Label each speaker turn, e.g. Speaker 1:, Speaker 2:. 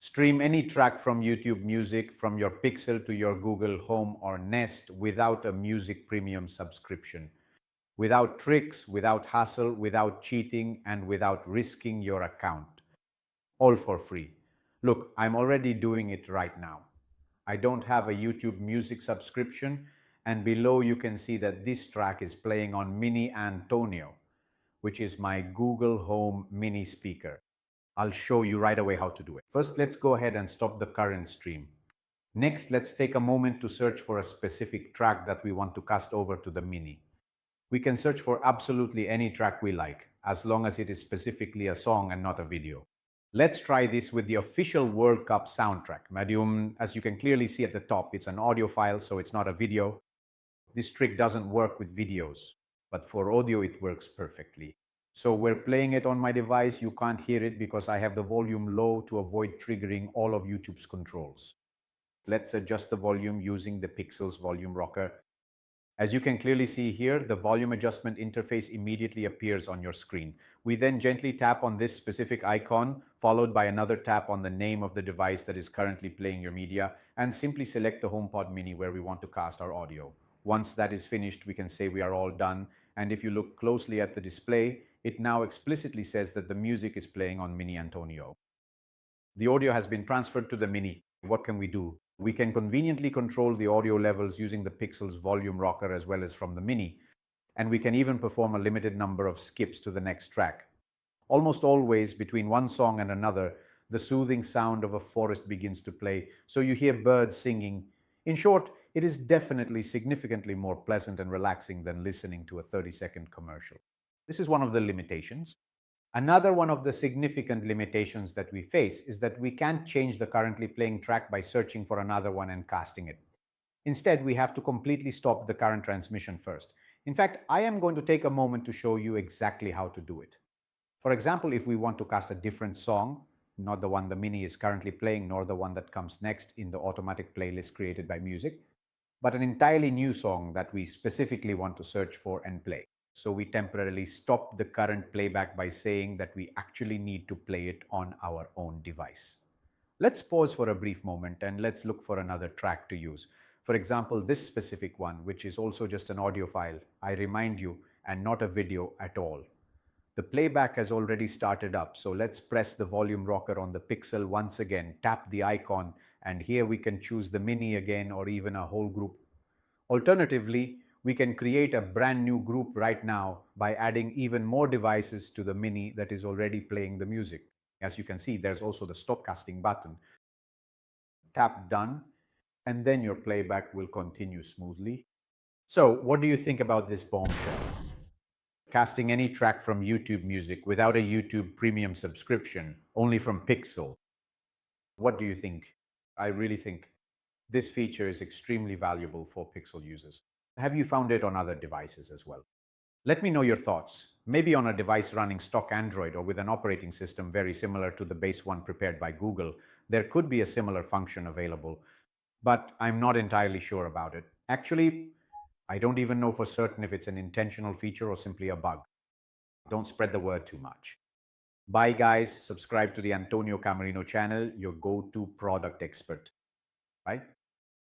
Speaker 1: Stream any track from YouTube Music from your Pixel to your Google Home or Nest without a music premium subscription. Without tricks, without hassle, without cheating, and without risking your account. All for free. Look, I'm already doing it right now. I don't have a YouTube Music subscription, and below you can see that this track is playing on Mini Antonio, which is my Google Home mini speaker. I'll show you right away how to do it. First, let's go ahead and stop the current stream. Next, let's take a moment to search for a specific track that we want to cast over to the Mini. We can search for absolutely any track we like, as long as it is specifically a song and not a video. Let's try this with the official World Cup soundtrack. Medium, as you can clearly see at the top, it's an audio file, so it's not a video. This trick doesn't work with videos, but for audio it works perfectly. So we're playing it on my device. You can't hear it because I have the volume low to avoid triggering all of YouTube's controls. Let's adjust the volume using the Pixel's volume rocker. As you can clearly see here, the volume adjustment interface immediately appears on your screen. We then gently tap on this specific icon, followed by another tap on the name of the device that is currently playing your media, and simply select the HomePod Mini where we want to cast our audio. Once that is finished, we can say we are all done. And if you look closely at the display, it now explicitly says that the music is playing on Mini Antonio. The audio has been transferred to the Mini. What can we do? We can conveniently control the audio levels using the Pixel's volume rocker as well as from the Mini, and we can even perform a limited number of skips to the next track. Almost always, between one song and another, the soothing sound of a forest begins to play, so you hear birds singing. In short, it is definitely significantly more pleasant and relaxing than listening to a 30-second commercial. This is one of the limitations. Another one of the significant limitations that we face is that we can't change the currently playing track by searching for another one and casting it. Instead, we have to completely stop the current transmission first. In fact, I am going to take a moment to show you exactly how to do it. For example, if we want to cast a different song, not the one the Mini is currently playing, nor the one that comes next in the automatic playlist created by Music, but an entirely new song that we specifically want to search for and play. So we temporarily stop the current playback by saying that we actually need to play it on our own device. Let's pause for a brief moment and let's look for another track to use. For example, this specific one, which is also just an audio file, I remind you, and not a video at all. The playback has already started up, so let's press the volume rocker on the Pixel once again, tap the icon, and here we can choose the Mini again or even a whole group. Alternatively, we can create a brand new group right now by adding even more devices to the Mini that is already playing the music. As you can see, there's also the stop casting button. Tap done, and then your playback will continue smoothly. So, what do you think about this bombshell? Casting any track from YouTube Music without a YouTube Premium subscription, only from Pixel. What do you think? I really think this feature is extremely valuable for Pixel users. Have you found it on other devices as well? Let me know your thoughts. Maybe on a device running stock Android or with an operating system very similar to the base one prepared by Google, there could be a similar function available, but I'm not entirely sure about it. Actually, I don't even know for certain if it's an intentional feature or simply a bug. Don't spread the word too much. Bye guys, subscribe to the Antonio Camerino channel, your go-to product expert. Bye.